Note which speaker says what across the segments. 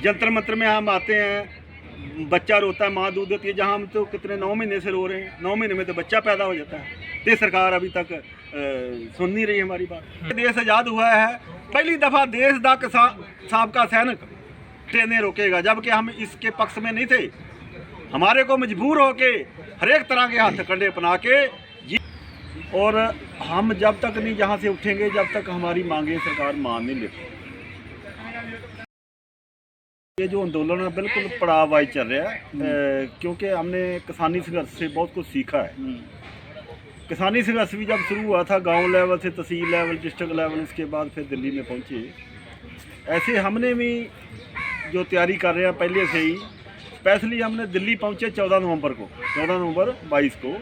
Speaker 1: जंतर मंतर में हम आते हैं, बच्चा रोता है, माँ दूध देती है, जहाँ हम तो कितने 9 महीने से रो रहे हैं, 9 महीने में तो बच्चा पैदा हो जाता है। तो सरकार अभी तक सुन नहीं रही हमारी बात। देश आज़ाद हुआ है, पहली दफ़ा देश का साबका सैनिक ट्रेनें रोकेगा, जबकि हम इसके पक्ष में नहीं थे। हमारे को मजबूर होके हर एक तरह के हाथ कंडे अपना के और हम जब तक नहीं जहाँ से उठेंगे, जब तक हमारी मांगे सरकार मान नहीं लेती। ये जो आंदोलन है बिल्कुल पड़ाव वाइज चल रहा है, क्योंकि हमने किसानी संघर्ष से बहुत कुछ सीखा है। किसानी संघर्ष भी जब शुरू हुआ था गांव लेवल से तहसील लेवल, डिस्ट्रिक्ट लेवल, उसके बाद फिर दिल्ली में पहुंचे। ऐसे हमने भी जो तैयारी कर रहे हैं पहले से ही, स्पेशली हमने दिल्ली पहुंचे 14 नवंबर 22 को,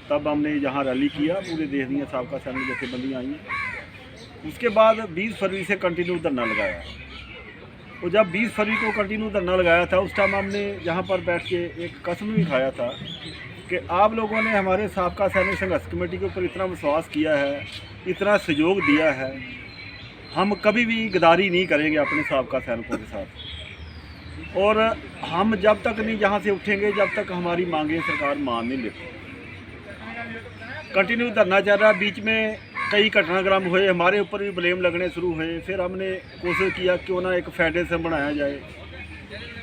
Speaker 1: तब हमने यहाँ रैली किया, पूरे देश की साबका सैनिक जथेबंदियाँ आई। उसके बाद 20 फरवरी से कंटिन्यू धरना लगाया। और जब 20 फरवरी को कंटिन्यू धरना लगाया था, उस टाइम हमने यहाँ पर बैठ के एक कसम भी खाया था कि आप लोगों ने हमारे साबका सैनिक संघर्ष कमेटी के ऊपर इतना विश्वास किया है, इतना सहयोग दिया है, हम कभी भी गद्दारी नहीं करेंगे अपने साबका सैनिकों के साथ। और हम जब तक नहीं जहाँ से उठेंगे, जब तक हमारी मांगे सरकार मान नहीं लेती। कंटिन्यू धरना चल रहा। बीच में कई घटनाक्रम हुए, हमारे ऊपर भी ब्लेम लगने शुरू हुए। फिर हमने कोशिश किया क्यों ना एक फेडरेशन बनाया जाए,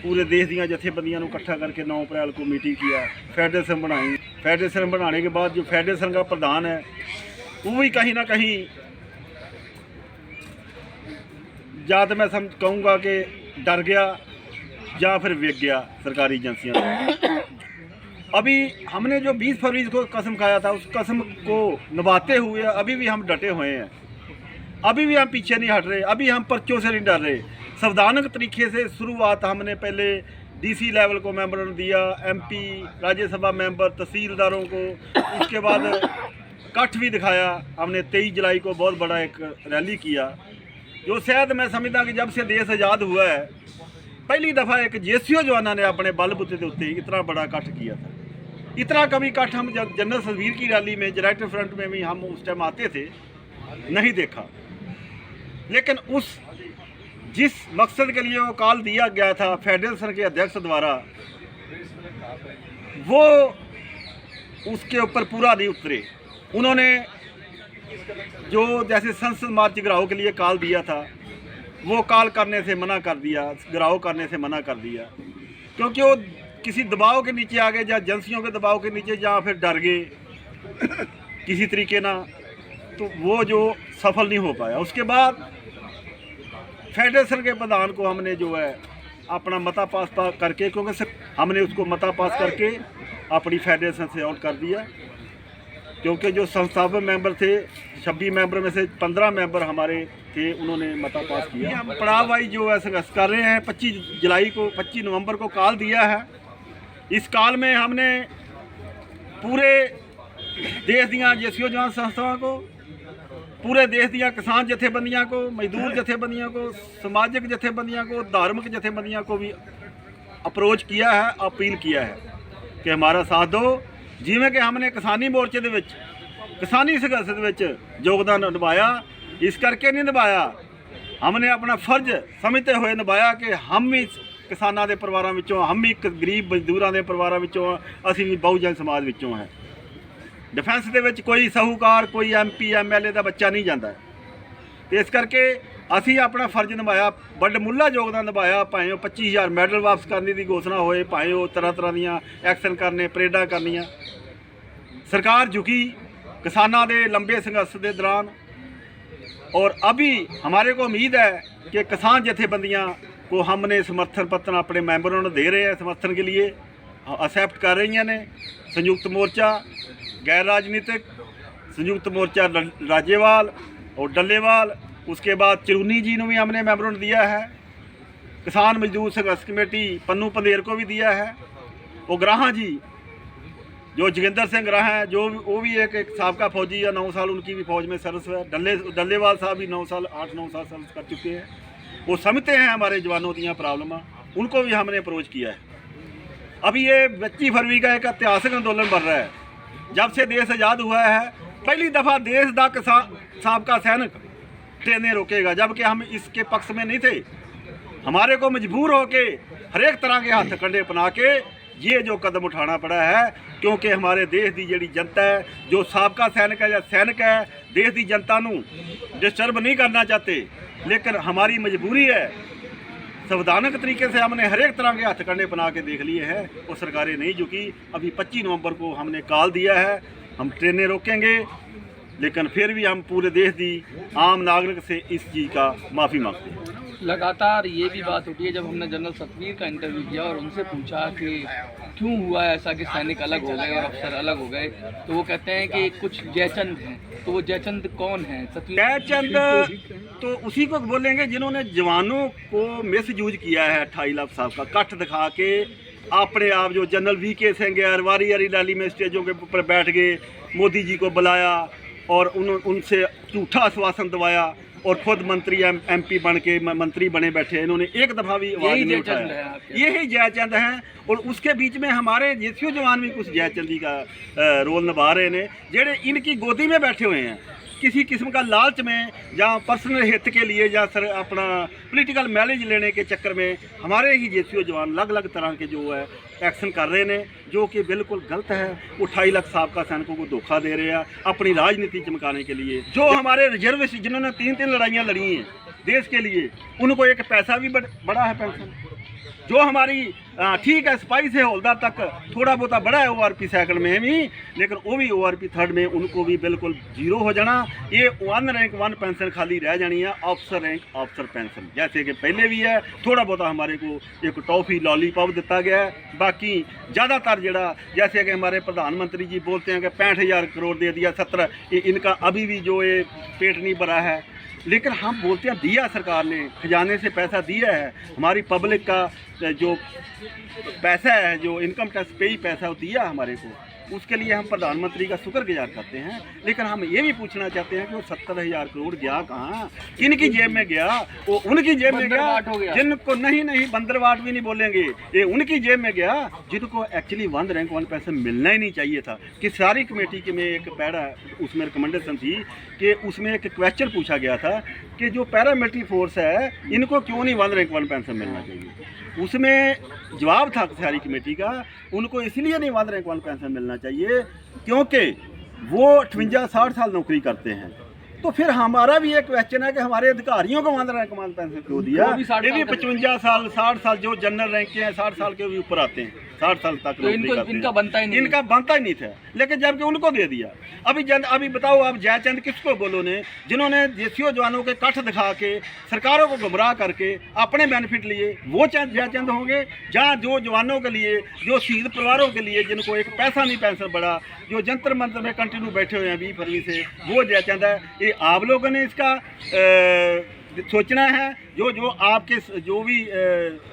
Speaker 1: पूरे देश दी जथेबंदियों इकट्ठा करके 9 अप्रैल को मीटिंग किया, फेडरेशन बनाई। फेडरेशन बनाने के बाद जो फेडरेशन का प्रधान है वो भी कहीं ना कहीं, या तो मैं कहूँगा कि डर गया या फिर वेग गया सरकारी एजेंसियाँ। अभी हमने जो 20 फरवरी को कसम खाया था, उस कसम को निभाते हुए अभी भी हम डटे हुए हैं, अभी भी हम पीछे नहीं हट रहे, अभी हम पर्चों से नहीं डर रहे। संवैधानिक तरीके से शुरुआत हमने पहले डीसी लेवल को मेंबरों ने दिया, एमपी, राज्यसभा मेंबर, तहसीलदारों को, उसके बाद इकट्ठ भी दिखाया हमने। 23 जुलाई को बहुत बड़ा एक रैली किया, जो शायद मैं समझता कि जब से देश आज़ाद हुआ है पहली दफ़ा एक जेसीओ जवाना ने अपने बलबूते के उत्ते इतना बड़ा इकट्ठ किया था। इतना कभी इकट्ठ हम जब जनरल सतवीर की रैली में, डायरेक्टर फ्रंट में भी हम उस टाइम आते थे, नहीं देखा। लेकिन जिस मकसद के लिए वो कॉल दिया गया था फेडरेशन के अध्यक्ष द्वारा, वो उसके ऊपर पूरा नहीं उतरे। उन्होंने जो जैसे संसद मार्च गिराव के लिए कॉल दिया था, वो कॉल करने से मना कर दिया, गिराव करने से मना कर दिया, क्योंकि वो किसी दबाव के नीचे आ गए, या एजेंसियों के दबाव के नीचे, या फिर डर गए किसी तरीके ना, तो वो जो सफल नहीं हो पाया। उसके बाद फेडरेशन के प्रधान को हमने जो है अपना मता पास करके, क्योंकि हमने उसको मता पास करके अपनी फेडरेशन से आउट कर दिया, क्योंकि जो संस्थापक मेंबर थे 26 मेंबर में से 15 मेंबर हमारे थे, उन्होंने मता पास किया। हम पड़ाव वाइज जो है संघर्ष कर रहे हैं। 25 नवंबर को कॉल दिया है। इस कॉल में हमने पूरे देश दियाँ जेसीओ जवान संस्थाओं को, पूरे देश दियाँ किसान जथेबंदियाँ को, मजदूर जथेबंदियाँ को, सामाजिक जथेबंदियाँ को, धार्मिक जथेबंदियाँ को भी अप्रोच किया है, अपील किया है कि हमारा साथ दो। जिमें कि हमने किसानी मोर्चे के किसानी संघर्ष के योगदान निभाया, इस करके नहीं निभाया, हमने अपना फर्ज समझते हुए निभाया कि हम भी किसानों के परिवारों विचों, हम भी गरीब मजदूरों के परिवारों विचों, असीं भी बहुजन समाज विचों हैं। डिफेंस के कोई साहूकार, कोई MP MLA का बच्चा नहीं जाता, तो इस करके असी अपना फर्ज निभाया, बड़मुला योगदान निभाया। भावें 25,000 मैडल वापस करने की घोषणा होए, भावें वो तरह तरह दियाँ एक्शन करने, परेडा करनिया, सरकार झुकी किसानों के लंबे संघर्ष के दौरान। और अभी हमारे को उम्मीद है कि किसान जथेबंदियाँ को हमने समर्थन पत्र अपने मेंबरों ने दे रहे हैं, समर्थन के लिए एक्सेप्ट कर रही ने। संयुक्त मोर्चा गैर राजनीतिक, संयुक्त मोर्चा राज्यवाल और डल्लेवाल, उसके बाद चिरूनी जी ने भी हमने मेंबरों ने दिया है। किसान मजदूर संघर्ष कमेटी पन्नू पंदेर को भी दिया है। और ग्राहा जी जो जोगिंदर सिंह ग्राहा है, जो वो भी एक साबका फौजी है, 9 साल उनकी भी फौज में सर्विस है। डल्लेवाल साहब भी 8-9 साल सर्विस कर चुके हैं। वो समझते हैं हमारे जवानों की प्रॉब्लम, उनको भी हमने अप्रोच किया है। अभी ये 25 फरवरी का एक ऐतिहासिक आंदोलन बन रहा है। जब से देश आज़ाद हुआ है पहली दफ़ा देश का साबका सैनिक ट्रेनें रोकेगा, जबकि हम इसके पक्ष में नहीं थे। हमारे को मजबूर होके हर एक तरह के हथ कंडे अपना के ये जो कदम उठाना पड़ा है, क्योंकि हमारे देश की जी जनता है, जो साबका सैनिक है या सैनिक है, देश की जनता नू डिस्टर्ब नहीं करना चाहते, लेकिन हमारी मजबूरी है। संवैधानिक तरीके से हमने हर एक तरह के हथ कंडे बना के देख लिए हैं और सरकारें नहीं झुकी। अभी 25 नवंबर को हमने कॉल दिया है, हम ट्रेनें रोकेंगे, लेकिन फिर भी हम पूरे देश की आम नागरिक से इस चीज़ का माफ़ी मांगते हैं।
Speaker 2: लगातार ये भी बात उठी है, जब हमने जनरल सतवीर का इंटरव्यू किया और उनसे पूछा कि क्यों हुआ ऐसा कि सैनिक अलग हो गए और अफसर अलग हो गए, तो वो कहते हैं कि कुछ जयचंद हैं। तो वो जयचंद कौन है?
Speaker 1: जयचंद तो उसी को बोलेंगे जिन्होंने जवानों को मिसयूज किया है। 28 लाख साहब का कट दिखा के अपने आप, जो जनरल VK सिंह है, वारी रैली में स्टेजों के ऊपर बैठ गए, मोदी जी को बुलाया और उनसे झूठा आश्वासन दवाया और खुद मंत्री MP बन के मंत्री बने बैठे। इन्होंने एक दफ़ा भी आवाज़ नहीं उठाया। यही जयचंद हैं। और उसके बीच में हमारे JCO जवान भी कुछ जयचंदी का रोल निभा रहे हैं, जेड़े इनकी गोदी में बैठे हुए हैं, किसी किस्म का लालच में या पर्सनल हित के लिए या सर अपना पॉलिटिकल माइलेज लेने के चक्कर में हमारे ही JCO जवान अलग अलग तरह के जो है एक्शन कर रहे हैं, जो कि बिल्कुल गलत है। 28 लाख साबका सैनिकों को धोखा दे रहे हैं अपनी राजनीति चमकाने के लिए। जो हमारे रिजर्विस्ट जिन्होंने 3 लड़ाइयाँ लड़ी हैं देश के लिए, उनको एक पैसा भी बड़ा है पेंशन। जो हमारी ठीक है सिपाही से हौलदार तक थोड़ा बहुत बड़ा है ORP साइकिल में भी, लेकिन वो भी ORP 3rd में उनको भी बिल्कुल 0 हो जाना। ये 1 रैंक 1 पेंशन खाली रह जानी है, ऑफिसर रैंक ऑफिसर पेंशन जैसे कि पहले भी है। थोड़ा बहुत हमारे को एक टॉफ़ी लॉलीपॉप दिता गया है, बाकी ज़्यादातर जड़ा जैसे कि हमारे प्रधानमंत्री जी बोलते हैं कि 65,000 करोड़ दे दिया, 17 इनका अभी भी जो ये पेट नहीं भरा है। लेकिन हम बोलते हैं दिया सरकार ने, खजाने से पैसा दिया है, हमारी पब्लिक का जो पैसा है, जो इनकम टैक्स पे ही पैसा दिया हमारे को, उसके लिए हम प्रधानमंत्री का शुक्रगुजार करते हैं। लेकिन हम ये भी पूछना चाहते हैं कि वो 70,000 करोड़ गया कहाँ, किनकी जेब में गया? वो उनकी जेब में गया जिनको नहीं बंदरवाट भी नहीं बोलेंगे, ये उनकी जेब में गया जिनको एक्चुअली 1 रैंक 1 पैसा मिलना ही नहीं चाहिए था। कि सारी कमेटी के में एक पैरा उसमें रिकमेंडेशन थी कि उसमें एक क्वेश्चन पूछा गया था कि जो पैरामिलिट्री फोर्स है इनको क्यों नहीं 1 रैंक 1 पेंशन मिलना चाहिए। उसमें जवाब था सारी कमेटी का, उनको इसलिए नहीं 1 रैंक 1 पेंशन मिलना चाहिए क्योंकि वो 58-60 साल नौकरी करते हैं। तो फिर हमारा भी एक क्वेश्चन है कि हमारे अधिकारियों को 1 रैंक 1 पेंशन क्यों दिया? ये भी 55 साल 60 साल जो जनरल रैंक के हैं 60 साल के भी ऊपर आते हैं, 60 साल तक
Speaker 2: तो इनका बनता ही नहीं
Speaker 1: था, लेकिन जबकि उनको दे दिया। अभी बताओ आप जयचंद किसको बोलो ने, जिन्होंने JCO जवानों के कट दिखा के सरकारों को गुमराह करके अपने बेनिफिट लिए, वो जयचंद होंगे? जहाँ जो जवानों के लिए, जो शहीद परिवारों के लिए जिनको एक पैसा नहीं पेंशन बढ़ा, जो जंतर मंतर में कंटिन्यू बैठे हुए हैं 20 फरवरी से, वो जयचंद है। ये आप लोगों ने इसका सोचना है। जो आपके जो भी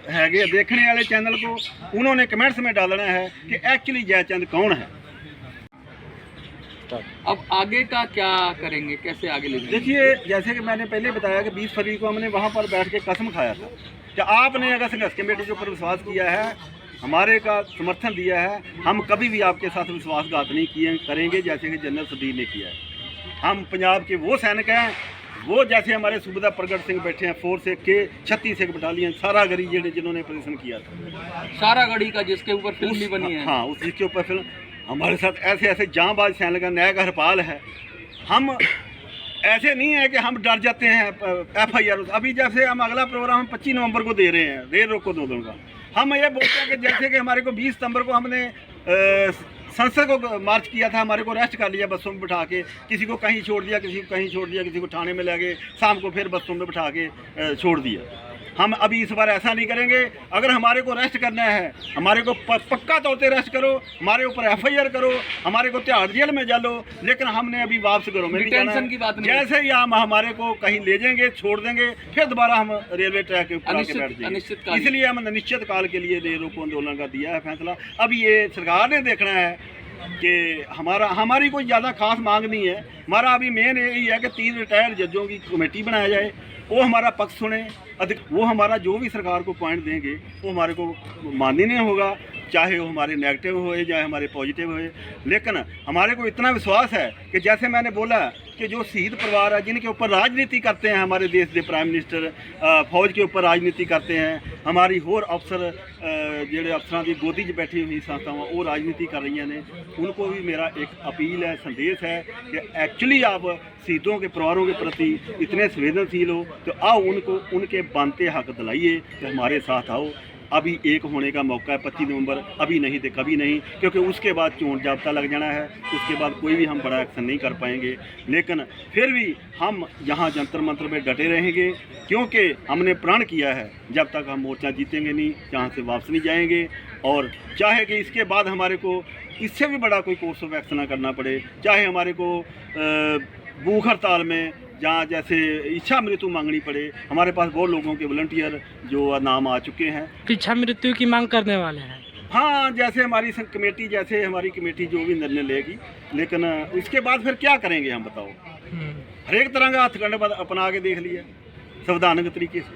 Speaker 1: है देखने वाले चैनल को, उन्होंने कमेंट्स में डालना है कि एक्चुअली जयचंद कौन है।
Speaker 2: अब आगे का क्या करेंगे, कैसे आगे ले जाएंगे?
Speaker 1: देखिए, जैसे कि मैंने पहले बताया कि 20 फरवरी को हमने वहाँ पर बैठ के कसम खाया था कि आपने अगर संघर्ष कमेटी के ऊपर विश्वास किया है, हमारे का समर्थन दिया है, हम कभी भी आपके साथ विश्वासघात नहीं करेंगे जैसे कि जनरल सदीर ने किया है। हम पंजाब के वो सैनिक हैं, वो जैसे हमारे सूबेदार प्रगट सिंह बैठे हैं, 4 के 36 बटालियन सारागढ़ी जिन्होंने प्रदर्शन किया था,
Speaker 2: सारागढ़ी का जिसके ऊपर फिल्म भी बनी है।
Speaker 1: हाँ, उस जिसके ऊपर फिल्म। हमारे साथ ऐसे जांबाज सैनिक नया हरपाल है। हम ऐसे नहीं है कि हम डर जाते हैं FIR। अभी जैसे हम अगला प्रोग्राम हम 25 नवंबर को दे रहे हैं, रेल रोको 2 दिन का। हम ये बोलते हैं कि जैसे कि हमारे को 20 सितंबर को हमने संसद को मार्च किया था, हमारे को अरेस्ट कर लिया बसों में बिठा के, किसी को कहीं छोड़ दिया, किसी को कहीं छोड़ दिया, किसी को थाने में ले गए, शाम को फिर बसों में बिठा के छोड़ दिया। हम अभी इस बार ऐसा नहीं करेंगे। अगर हमारे को अरेस्ट करना है, हमारे को पक्का तौर पर अरेस्ट करो, हमारे ऊपर FIR करो, हमारे को तिहाड़ जेल में डालो, लेकिन हमने अभी वापस करो में नहीं जाना।
Speaker 2: की बात नहीं।
Speaker 1: जैसे ही हम हमारे को कहीं ले जाएंगे, छोड़ देंगे, फिर दोबारा हम रेलवे ट्रैक के ऊपर आके बैठ जाएंगे। इसलिए हम अनिश्चित काल के लिए रेल रोको आंदोलन का दिया है फैसला। अब ये सरकार ने देखना है कि हमारी कोई ज़्यादा खास मांग नहीं है। हमारा अभी मेन यही है कि 3 रिटायर्ड जजों की कमेटी बनाया जाए, वो हमारा पक्ष सुने, वो हमारा जो भी सरकार को पॉइंट देंगे वो हमारे को माननीय होगा, चाहे वो हमारे नेगेटिव होए चाहे हमारे पॉजिटिव होए। लेकिन हमारे को इतना विश्वास है कि जैसे मैंने बोला कि जो शहीद परिवार है जिनके ऊपर राजनीति करते हैं हमारे देश के प्राइम मिनिस्टर, फौज के ऊपर राजनीति करते हैं, हमारी होर अफसर ਜਿਹੜੇ अफसर की गोदी 'ਚ बैठी हुई संस्थावां वो राजनीति कर रही ने, उनको भी मेरा एक अपील है, संदेश है कि एक्चुअली आप शहीदों के परिवारों के प्रति इतने संवेदनशील हो तो आओ उनको उनके बनते हक दिलाइए कि हमारे साथ आओ। अभी एक होने का मौका है 25 नवंबर, अभी नहीं तो कभी नहीं, क्योंकि उसके बाद चोन जाब्ता लग जाना है, उसके बाद कोई भी हम बड़ा एक्शन नहीं कर पाएंगे। लेकिन फिर भी हम यहाँ जंतर मंतर में डटे रहेंगे, क्योंकि हमने प्रण किया है जब तक हम मोर्चा जीतेंगे नहीं यहाँ से वापस नहीं जाएंगे। और चाहे कि इसके बाद हमारे को इससे भी बड़ा कोई कोर्स ऑफ एक्शन ना करना पड़े, चाहे हमारे को भूख हड़ताल में जहाँ जैसे इच्छा मृत्यु मांगनी पड़े, हमारे पास बहुत लोगों के वॉलंटियर जो नाम आ चुके हैं
Speaker 3: इच्छा मृत्यु की मांग करने वाले हैं।
Speaker 1: हाँ, जैसे हमारी कमेटी, जैसे हमारी कमेटी जो भी निर्णय लेगी, लेकिन इसके बाद फिर क्या करेंगे हम बताओ। हर एक तरह का हथकंड अपना के देख लिया संवैधानिक तरीके से।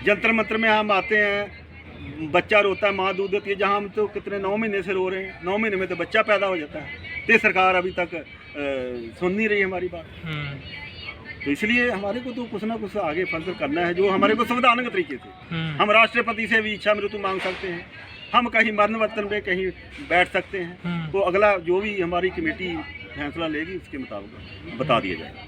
Speaker 1: जंतर मंतर में हम आते हैं, बच्चा रोता है, माँ दूध देती है, जहाँ हम तो कितने 9 महीने से रो रहे हैं, 9 महीने में तो बच्चा पैदा हो जाता है, तो सरकार अभी तक सुन नहीं रही हमारी बात। तो इसलिए हमारे को तो कुछ ना कुछ आगे फर्दर करना है, जो हमारे को संवैधानिक तरीके से। हम राष्ट्रपति से भी इच्छा मृत्यु मांग सकते हैं, हम कहीं मरण वतन में कहीं बैठ सकते हैं, तो अगला जो भी हमारी कमेटी फैसला लेगी उसके मुताबिक बता दिया जाएगा।